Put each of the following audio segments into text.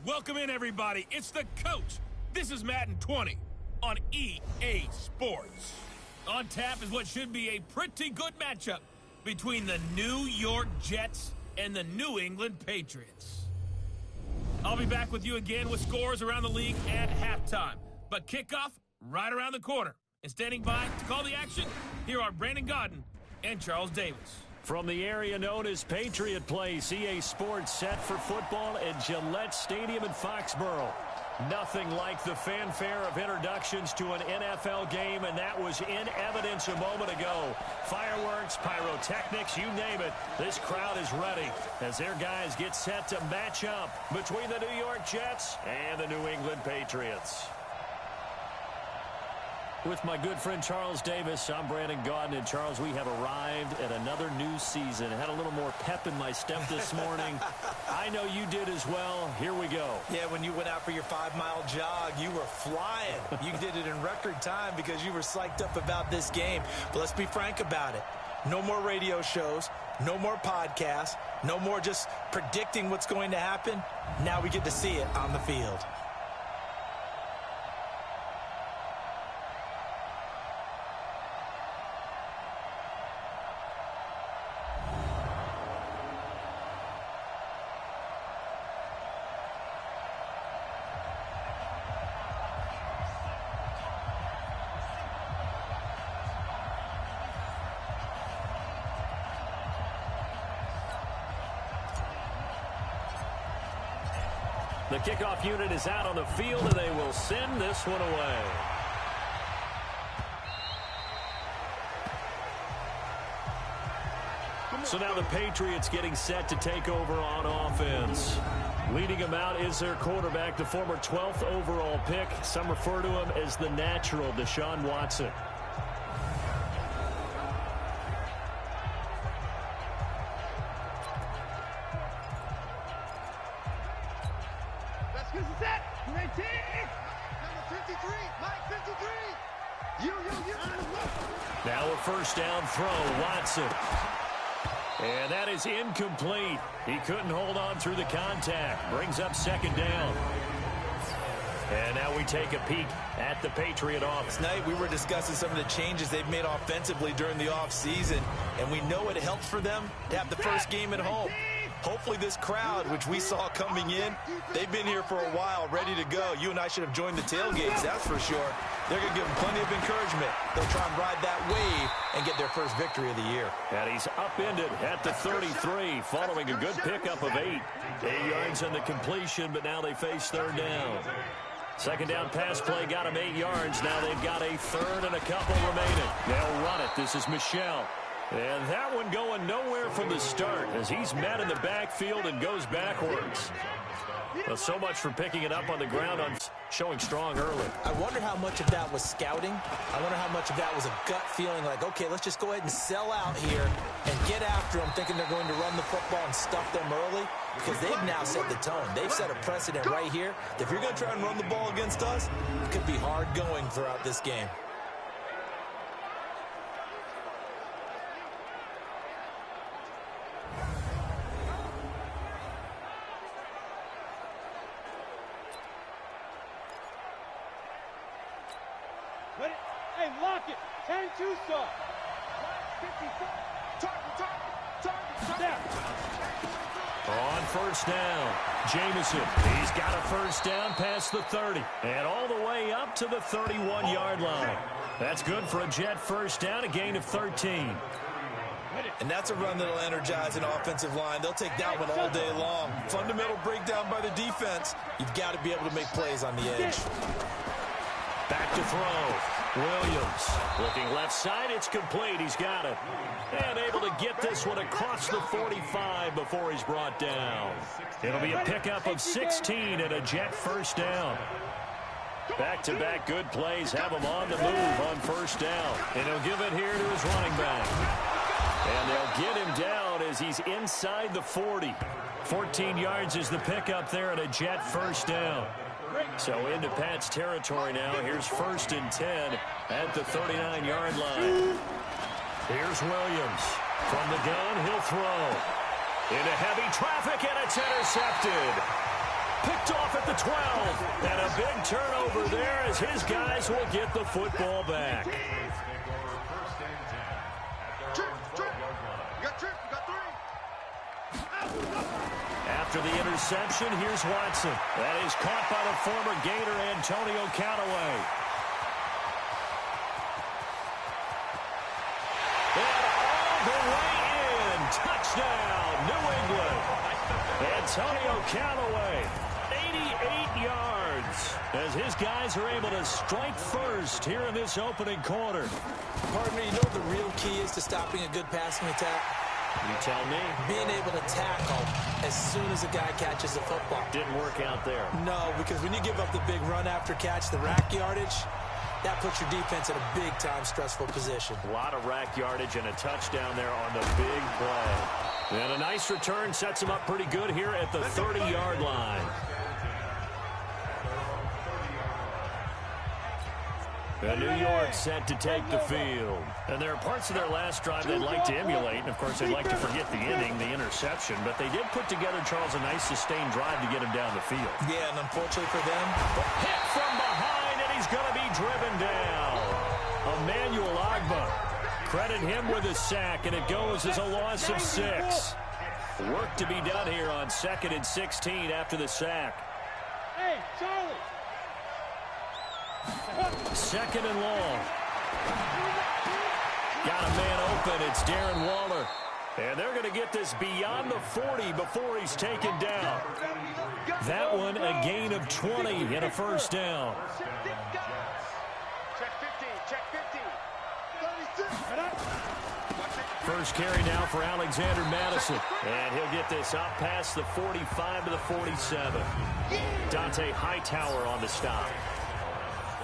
Welcome in, everybody. It's the coach. This is Madden 20 on EA Sports. On tap is what should be a pretty good matchup between the New York Jets and the New England Patriots. I'll be back with you again with scores around the league at halftime. But kickoff right around the corner. And standing by to call the action, here are Brandon Gaudin and Charles Davis. From the area known as Patriot Place, EA Sports set for football at Gillette Stadium in Foxborough. Nothing like the fanfare of introductions to an NFL game, and that was in evidence a moment ago. Fireworks, pyrotechnics, you name it. This crowd is ready as their guys get set to match up between the New York Jets and the New England Patriots. With my good friend Charles Davis, I'm Brandon Gaudin. And Charles, we have arrived at another new season. Had a little more pep in my step this morning. I know you did as well. Here we go. Yeah, when you went out for your 5-mile jog, you were flying. You did it in record time because you were psyched up about this game. But let's be frank about it. No more radio shows, no more podcasts, no more just predicting what's going to happen. Now we get to see it on the field. The kickoff unit is out on the field, and they will send this one away. So now the Patriots getting set to take over on offense. Leading them out is their quarterback, the former 12th overall pick. Some refer to him as the natural, Deshaun Watson. Now a first down throw, Watson. And that is incomplete. He couldn't hold on through the contact. Brings up second down. And now we take a peek at the Patriot offense. Tonight we were discussing some of the changes they've made offensively during the offseason, and we know it helps for them to have the first game at home. Hopefully this crowd, which we saw coming in, they've been here for a while, ready to go. You and I should have joined the tailgates, that's for sure. They're going to give them plenty of encouragement. They'll try and ride that wave and get their first victory of the year. And he's upended at the 33, following a good pickup of 8. 8 yards on the completion, but now they face third down. Second down pass play got him 8 yards. Now they've got a third and a couple remaining. They'll run it. This is Michel. And that one going nowhere from the start as he's met in the backfield and goes backwards. Well, so much for picking it up on the ground on showing strong early. I wonder how much of that was scouting. I wonder how much of that was a gut feeling like, okay, let's just go ahead and sell out here and get after them, thinking they're going to run the football and stuff them early, because they've now set the tone. They've set a precedent right here. If you're going to try and run the ball against us, it could be hard going throughout this game. Hey, lock it. 10-2 stop. On first down, Jameson. He's got a first down past the 30 and all the way up to the 31-yard line. That's good for a Jet first down, a gain of 13. And that's a run that'll energize an offensive line. They'll take that one all day long. Fundamental breakdown by the defense. You've got to be able to make plays on the edge. Back to throw. Williams looking left side. It's complete. He's got it. And able to get this one across the 45 before he's brought down. It'll be a pickup of 16 and a Jet first down. Back-to-back good plays have him on the move on first down. And he'll give it here to his running back. And they'll get him down as he's inside the 40. 14 yards is the pickup there and a Jet first down. So into Pat's territory now. Here's first and 10 at the 39-yard line. Here's Williams. From the gun, he'll throw. Into heavy traffic, and it's intercepted. Picked off at the 12. And a big turnover there as his guys will get the football back. After the interception, here's Watson. That is caught by the former Gator, Antonio Callaway. And all the way in. Touchdown, New England. Antonio Callaway, 88 yards. As his guys are able to strike first here in this opening quarter. Partner, you know what the real key is to stopping a good passing attack? You tell me. Being able to tackle as soon as a guy catches the football. Didn't work out there. No, because when you give up the big run after catch, the rack yardage, that puts your defense in a big-time stressful position. A lot of rack yardage and a touchdown there on the big play. And a nice return sets him up pretty good here at the 30-yard line. And New York set to take the field. And there are parts of their last drive they'd like to emulate. And, of course, they'd like to forget the inning, the interception. But they did put together, Charles, a nice sustained drive to get him down the field. Yeah, and unfortunately for them, hit from behind, and he's going to be driven down. Emmanuel Agba. Credit him with a sack, and it goes as a loss of 6. Work to be done here on 2nd and 16 after the sack. Hey, Charlie. 2nd and long. Got a man open. It's Darren Waller. And they're going to get this beyond the 40 before he's taken down. That one a gain of 20 and a first down. Check 15. Check 15. First carry now for Alexander Madison. And he'll get this up past the 45 to the 47. Dante Hightower on the stop.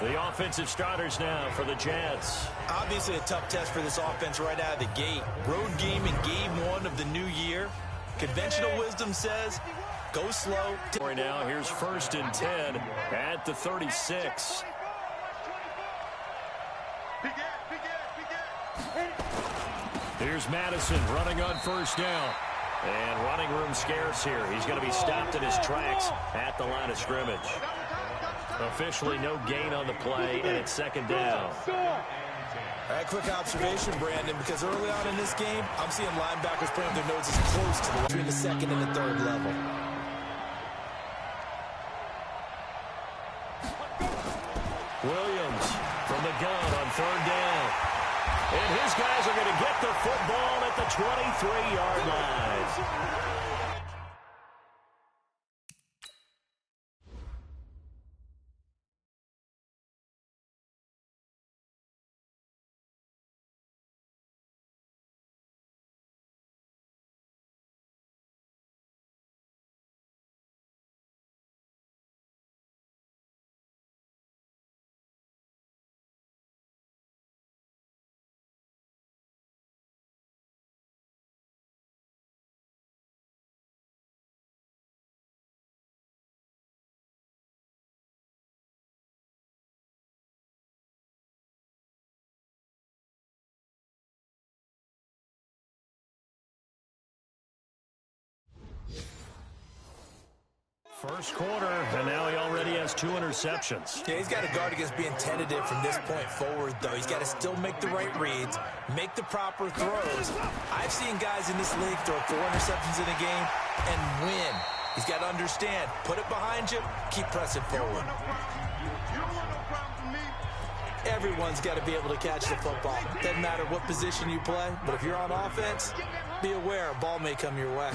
The offensive starters now for the Jets. obviously a tough test for this offense right out of the gate. Road game in game 1 of the new year. Conventional wisdom says, go slow. Right now, here's 1st and 10 at the 36. Here's Madison running on 1st down. And running room scarce here. He's going to be stopped in his tracks at the line of scrimmage. Officially no gain on the play, and it's 2nd down. All right, quick observation, Brandon, because early on in this game, I'm seeing linebackers putting their noses close to between the 2nd and the 3rd level. Williams from the gun on 3rd down. And his guys are going to get the football at the 23-yard line. First quarter, and now he already has 2 interceptions. Yeah, he's got to guard against being tentative from this point forward, though. He's got to still make the right reads, make the proper throws. I've seen guys in this league throw 4 interceptions in a game and win. He's got to understand, put it behind you, keep pressing forward. Everyone's got to be able to catch the football. Doesn't matter what position you play, but if you're on offense, be aware a ball may come your way.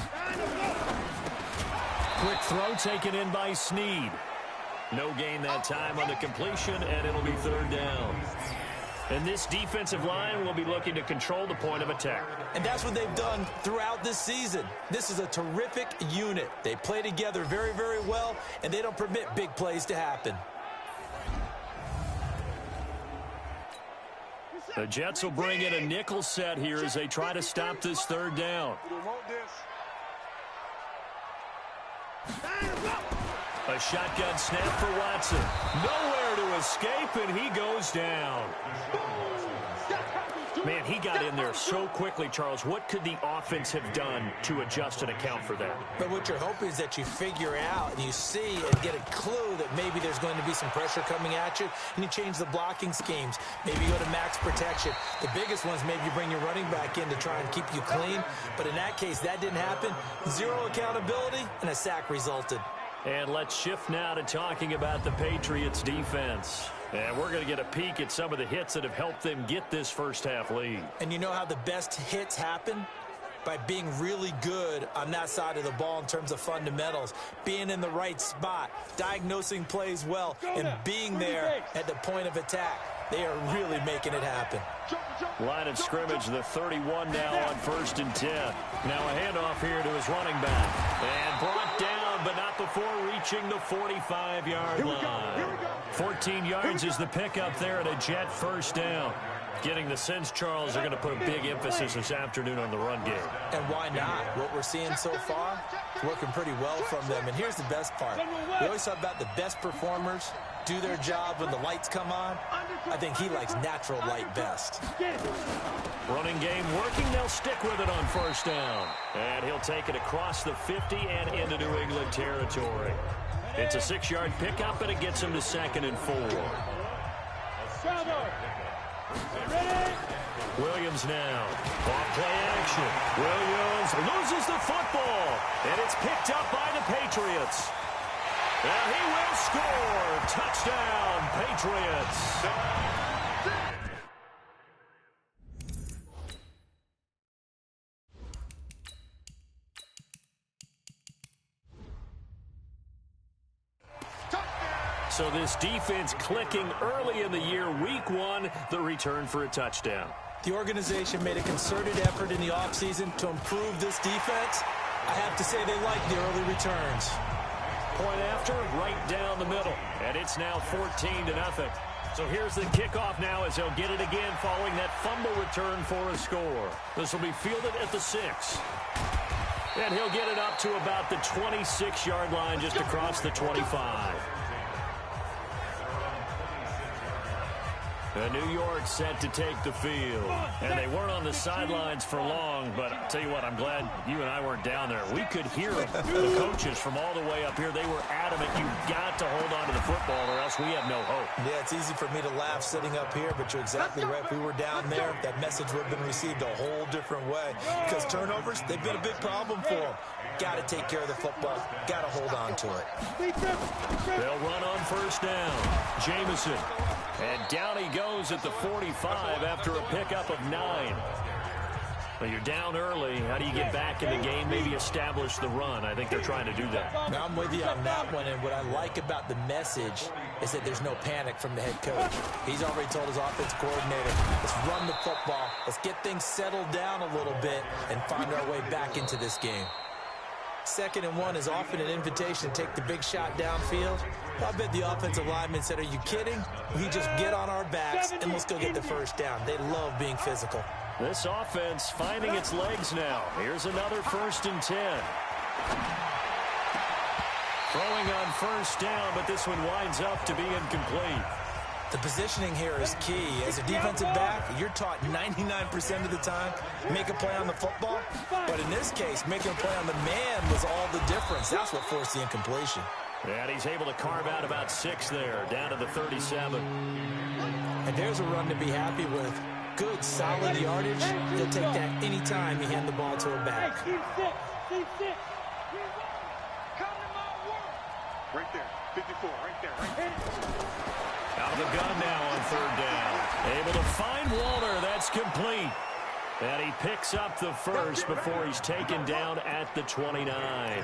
Quick throw taken in by Snead. No gain that time on the completion, and it'll be 3rd down. And this defensive line will be looking to control the point of attack. And that's what they've done throughout this season. This is a terrific unit. They play together very, very well, and they don't permit big plays to happen. The Jets will bring in a nickel set here as they try to stop this 3rd down. A shotgun snap for Watson. Nowhere to escape, and he goes down. Man, he got in there so quickly, Charles. What could the offense have done to adjust and account for that? But what you're hoping is that you figure out and you see and get a clue that maybe there's going to be some pressure coming at you, and you change the blocking schemes. Maybe you go to max protection. The biggest ones, maybe you bring your running back in to try and keep you clean. But in that case, that didn't happen. Zero accountability, and a sack resulted. And let's shift now to talking about the Patriots defense. And we're going to get a peek at some of the hits that have helped them get this first-half lead. And you know how the best hits happen? By being really good on that side of the ball in terms of fundamentals, being in the right spot, diagnosing plays well, and being there at the point of attack. They are really making it happen. Line of scrimmage, the 31 now on 1st and 10. Now a handoff here to his running back. And brought down, but not before reaching the 45-yard line. 14 yards is the pickup there and a Jet first down. Getting the sense, Charles, they're going to put a big emphasis this afternoon on the run game. And why not? What we're seeing so far is working pretty well from them. And here's the best part. We always talk about the best performers do their job when the lights come on. I think he likes natural light best. Running game working. They'll stick with it on 1st down. And he'll take it across the 50 and into New England territory. It's a 6-yard pickup, and it gets him to 2nd and 4. Williams now. Off play action. Williams loses the football. And it's picked up by the Patriots. And he will score. Touchdown, Patriots. So this defense clicking early in the year. Week 1, the return for a touchdown. The organization made a concerted effort in the offseason to improve this defense. I have to say they like the early returns. Point after, right down the middle. And it's now 14-0. So here's the kickoff now as he'll get it again following that fumble return for a score. This will be fielded at the 6. And he'll get it up to about the 26-yard line just across the 25. New York set to take the field. And they weren't on the sidelines for long, but I'll tell you what, I'm glad you and I weren't down there. We could hear the coaches from all the way up here. They were adamant, you've got to hold on to the football or else we have no hope. Yeah, it's easy for me to laugh sitting up here, but you're exactly right. If we were down there, that message would have been received a whole different way. Because turnovers, they've been a big problem for them. Got to take care of the football. Got to hold on to it. They'll run on 1st down. Jamison. And down he goes at the 45 after a pickup of 9. Well, you're down early. How do you get back in the game, maybe establish the run? I think they're trying to do that. Now, I'm with you on that one, and what I like about the message is that there's no panic from the head coach. He's already told his offense coordinator, let's run the football, let's get things settled down a little bit and find our way back into this game. 2nd and 1 is often an invitation to take the big shot downfield. I bet the offensive lineman said, are you kidding? We just get on our backs and let's go get the 1st down. They love being physical. This offense finding its legs now. Here's another 1st and 10. Throwing on 1st down, but this one winds up to be incomplete. The positioning here is key. As a defensive back, you're taught 99% of the time, make a play on the football. But in this case, making a play on the man was all the difference. That's what forced the incompletion. And he's able to carve out about 6 there, down to the 37. And there's a run to be happy with. Good, solid yardage. He'll take that any time you hand the ball to a back. Right there, 54, right there. Out of the gun now on 3rd down. Able to find Walter. That's complete. And he picks up the first before he's taken down at the 29.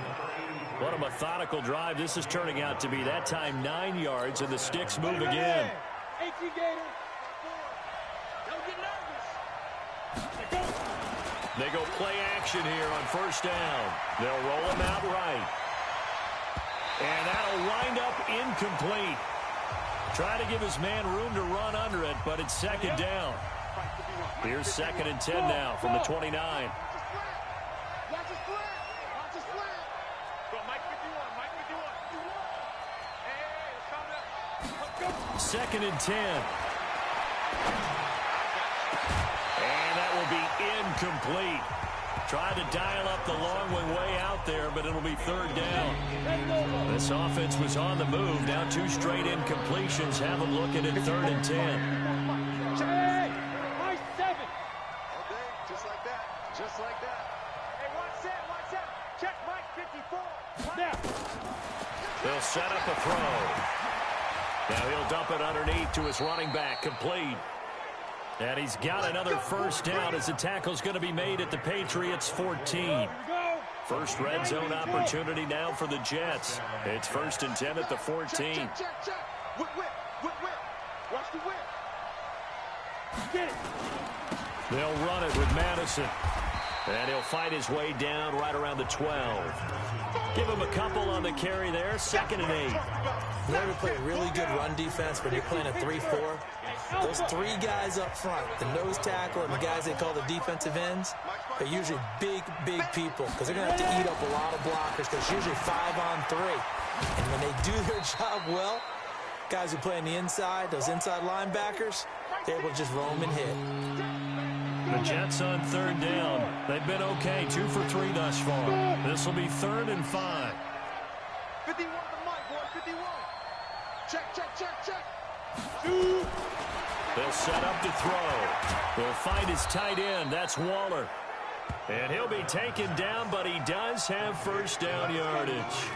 What a methodical drive this is turning out to be. That time 9 yards, and the sticks move again. They go play action here on 1st down. They'll roll him out right. And that'll wind up incomplete. Try to give his man room to run under it, but it's 2nd down. Here's 2nd and 10 now from the 29. 2nd and 10. And that will be incomplete. Tried to dial up the long way out there, but it'll be 3rd down. This offense was on the move. Now 2 straight incompletions. Have them looking at 3rd and 10. Hey, my 7. Okay, just like that. Just like that. Hey, 1-7. Check Mike 54. Now. They'll set up a throw. Now he'll dump it underneath to his running back. Complete. And he's got another 1st down as the tackle's going to be made at the Patriots 14. First red zone opportunity now for the Jets. It's 1st and 10 at the 14. Check. Whip. Watch the whip. Get it. They'll run it with Madison. And he'll fight his way down right around the 12. Give him a couple on the carry there. 2nd and 8. You ever play really good run defense when you're playing a 3-4? Those 3 guys up front, the nose tackle and the guys they call the defensive ends, they're usually big people because they're going to have to eat up a lot of blockers because it's usually 5-on-3. And when they do their job well, guys who play on the inside, those inside linebackers, they're able to just roam and hit. The Jets on 3rd down. They've been okay, 2 for 3 thus far. This will be 3rd and 5. 51 to Mike, boy, 51. Check. They'll set up to throw. They'll find his tight end. That's Waller. And he'll be taken down, but he does have 1st down yardage.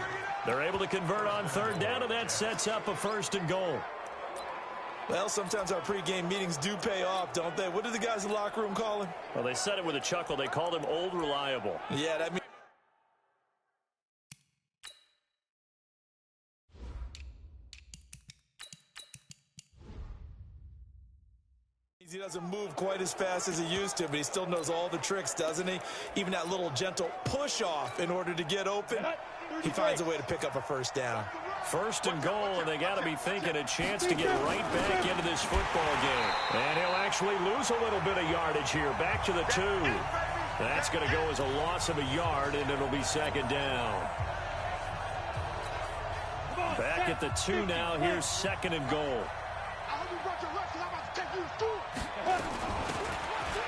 They're able to convert on 3rd down, and that sets up a 1st and goal. Well, sometimes our pregame meetings do pay off, don't they? What do the guys in the locker room call him? Well, they said it with a chuckle. They called him Old Reliable. Yeah, that means he doesn't move quite as fast as he used to, but he still knows all the tricks, doesn't he? Even that little gentle push-off in order to get open, he finds a way to pick up a 1st down. 1st and goal, and they got to be thinking a chance to get right back into this football game. And he'll actually lose a little bit of yardage here. Back to the 2. That's going to go as a loss of a yard, and it'll be 2nd down. Back at the 2 now. Here's 2nd and goal.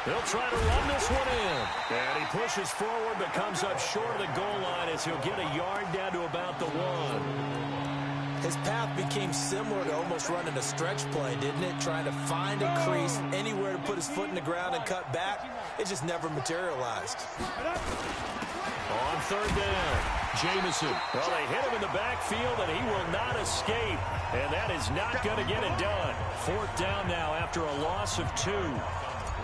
They'll try to run this one in. And he pushes forward but comes up short of the goal line as he'll get a yard down to about the 1. His path became similar to almost running a stretch play, didn't it? Trying to find a crease, anywhere to put his foot in the ground and cut back. It just never materialized. On 3rd down, Jamison. Well, they hit him in the backfield, and he will not escape. And that is not going to get it done. 4th down now after a loss of 2.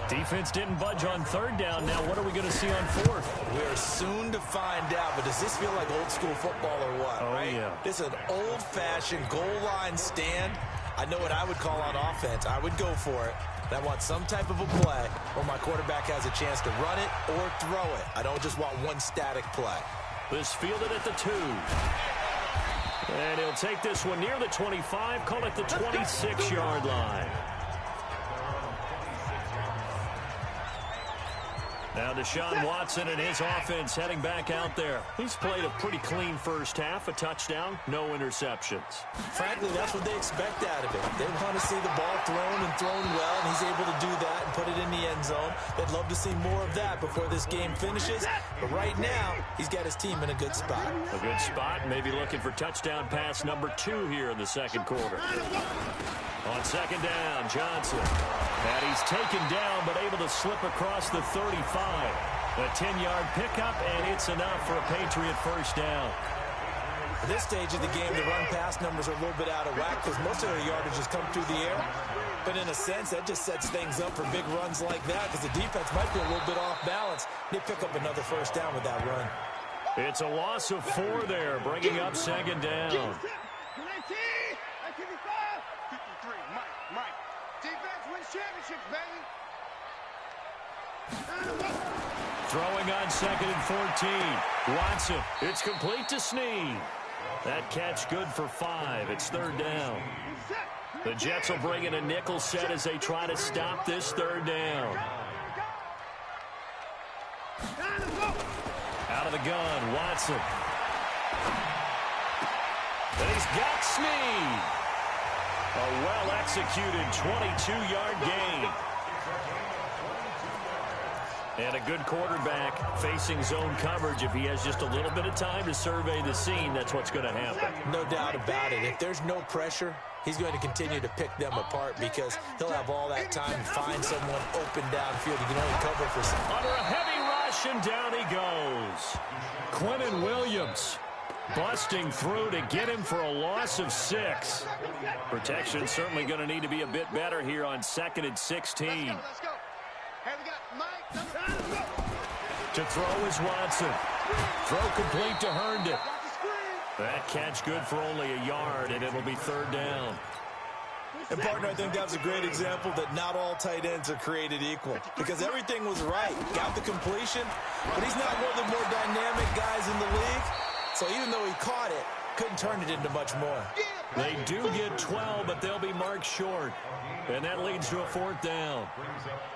Defense didn't budge on 3rd down. Now what are we going to see on 4th? We're soon to find out, but does this feel like old school football or what? Oh, right? Yeah. This is an old-fashioned goal line stand. I know what I would call on offense. I would go for it. I want some type of a play where my quarterback has a chance to run it or throw it. I don't just want one static play. This fielded at the 2. And he'll take this one near the 25, call it the 26-yard line. Now Deshaun Watson and his offense heading back out there. He's played a pretty clean 1st half, a touchdown, no interceptions. Frankly, that's what they expect out of him. They want to see the ball thrown and thrown well, and he's able to do that and put it in the end zone. They'd love to see more of that before this game finishes. But right now, he's got his team in a good spot. A good spot, maybe looking for touchdown pass number 2 here in the 2nd quarter. On 2nd down, Johnson. And he's taken down, but able to slip across the 35. A 10-yard pickup, and it's enough for a Patriot 1st down. At this stage of the game, the run-pass numbers are a little bit out of whack because most of their yardage has come through the air. But in a sense, that just sets things up for big runs like that because the defense might be a little bit off balance. They pick up another 1st down with that run. It's a loss of 4 there, bringing up 2nd down. 53, Mike. Defense wins championships, baby. Throwing on 2nd and 14. Watson, it's complete to Snead. That catch good for 5. It's 3rd down. The Jets will bring in a nickel set as they try to stop this 3rd down. Out of the gun, Watson. And he's got Snead. A well-executed 22-yard gain. And a good quarterback facing zone coverage. If he has just a little bit of time to survey the scene, that's what's going to happen. No doubt about it. If there's no pressure, he's going to continue to pick them apart because he'll have all that time to find someone open downfield. He can only cover for some. Under a heavy rush, and down he goes. Quinnen Williams busting through to get him for a loss of 6. Protection certainly going to need to be a bit better here on 2nd and 16. Let's go. Hey, we got Mike. To throw is Watson. Throw complete to Herndon. That catch good for only a yard, and it'll be 3rd down. And, partner, I think that was a great example that not all tight ends are created equal because everything was right. Got the completion, but he's not one of the more dynamic guys in the league. So even though he caught it, couldn't turn it into much more. They do get 12, but they'll be marked short. And that leads to a 4th down.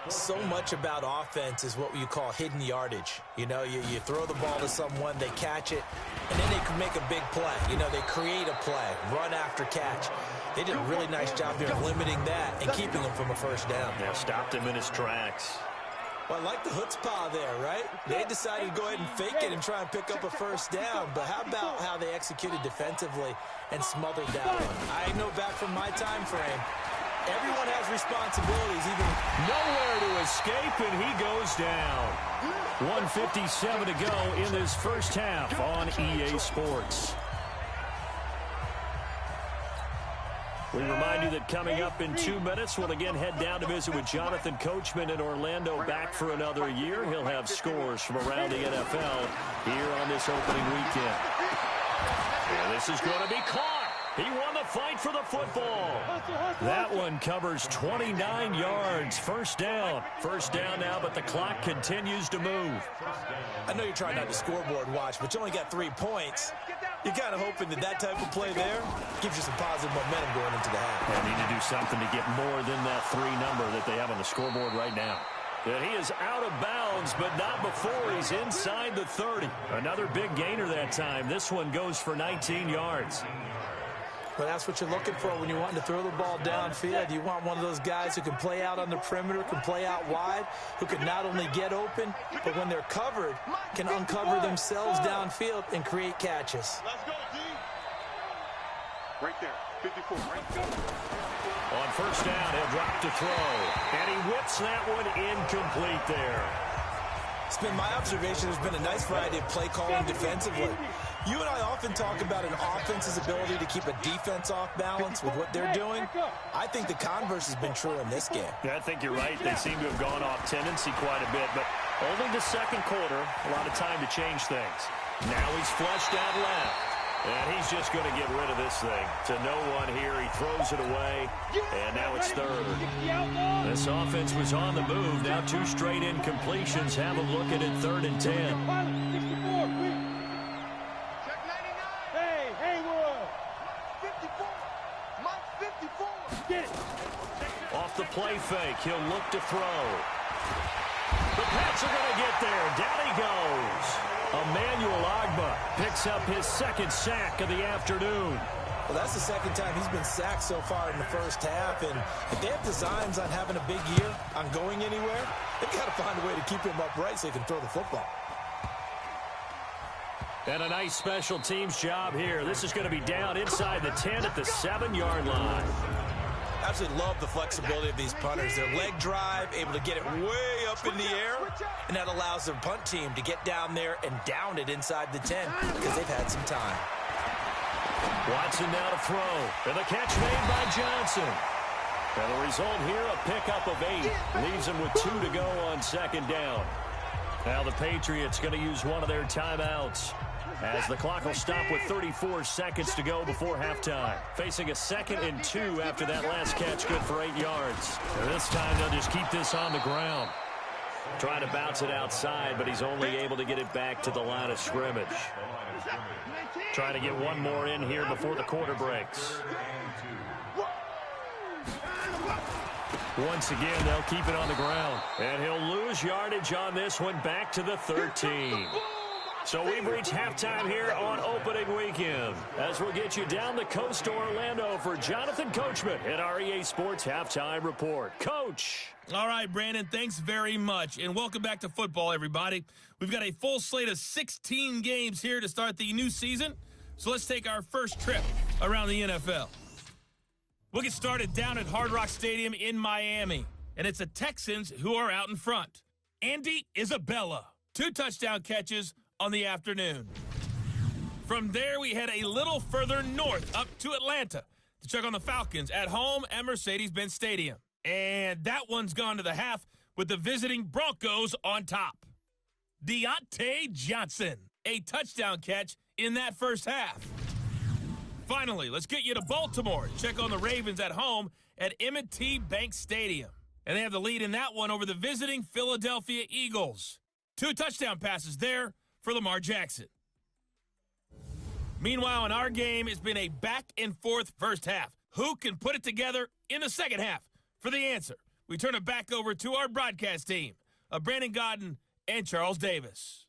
So much about offense is what you call hidden yardage. You know, you throw the ball to someone, they catch it, and then they can make a big play. You know, they create a play, run after catch. They did a really nice job there limiting that and keeping him from a 1st down. Yeah, stopped him in his tracks. Well, I like the chutzpah there, right? They decided to go ahead and fake it and try and pick up a 1st down. But how about how they executed defensively and smothered that one? I know back from my time frame, everyone has responsibilities, even nowhere to escape, and he goes down. 1:57 to go in this first half on EA Sports. We remind you that coming up in 2 minutes, we'll again head down to visit with Jonathan Coachman in Orlando, back for another year. He'll have scores from around the NFL here on this opening weekend. And this is going to be caught. He won the fight for the football. That one covers 29 yards. 1st down. 1st down now, but the clock continues to move. I know you're trying not to scoreboard watch, but you only got 3 points. You're kind of hoping that type of play there gives you some positive momentum going into the half. They need to do something to get more than that 3 number that they have on the scoreboard right now. And he is out of bounds, but not before he's inside the 30. Another big gainer that time. This one goes for 19 yards. Well, that's what you're looking for when you're wanting to throw the ball downfield. You want one of those guys who can play out on the perimeter, can play out wide, who can not only get open, but when they're covered, can uncover themselves downfield and create catches. Let's go, D. Right there, 54, right there. On 1st down, he'll drop to throw. And he whips that one incomplete there. It's been my observation there's been a nice variety of play calling defensively. You and I often talk about an offense's ability to keep a defense off balance with what they're doing. I think the converse has been true in this game. Yeah, I think you're right. They seem to have gone off tendency quite a bit, but only the 2nd quarter, a lot of time to change things. Now he's flushed out left, and he's just going to get rid of this thing. To no one here, he throws it away, and now it's 3rd. This offense was on the move. Now 2 straight incompletions. Have a look at it, 3rd and 10. Off the play fake, he'll look to throw. The Pats are going to get there. Down he goes. Emmanuel Ogbah picks up his 2nd sack of the afternoon. Well, that's the 2nd time he's been sacked so far in the 1st half. And if they have designs on having a big year, on going anywhere, they've got to find a way to keep him upright so he can throw the football. And a nice special teams job here. This is going to be down inside the 10 at the 7-yard line. Absolutely love the flexibility of these punters. Their leg drive, able to get it way up in the air, and that allows their punt team to get down there and down it inside the 10 because they've had some time. Watson now to throw, and the catch made by Johnson. And the result here, a pickup of 8. Leaves them with 2 to go on 2nd down. Now the Patriots going to use one of their timeouts, as the clock will stop with 34 seconds to go before halftime. Facing a 2nd and 2 after that last catch, good for 8 yards. And this time they'll just keep this on the ground. Trying to bounce it outside, but he's only able to get it back to the line of scrimmage. Trying to get one more in here before the quarter breaks. Once again, they'll keep it on the ground. And he'll lose yardage on this one, back to the 13. So we've reached halftime here on opening weekend. As we'll get you down the coast to Orlando for Jonathan Coachman at our EA Sports Halftime Report. Coach. All right, Brandon, thanks very much. And welcome back to football, everybody. We've got a full slate of 16 games here to start the new season. So let's take our first trip around the NFL. We'll get started down at Hard Rock Stadium in Miami. And it's the Texans who are out in front. Andy Isabella, 2 touchdown catches on the afternoon. From there, we head a little further north up to Atlanta to check on the Falcons at home at Mercedes-Benz Stadium. And that one's gone to the half with the visiting Broncos on top. Deontay Johnson, a touchdown catch in that first half. Finally, let's get you to Baltimore to check on the Ravens at home at M&T Bank Stadium. And they have the lead in that one over the visiting Philadelphia Eagles. 2 touchdown passes there for Lamar Jackson. Meanwhile, in our game, it's been a back-and-forth first half. Who can put it together in the second half? For the answer, we turn it back over to our broadcast team of Brandon Godden and Charles Davis.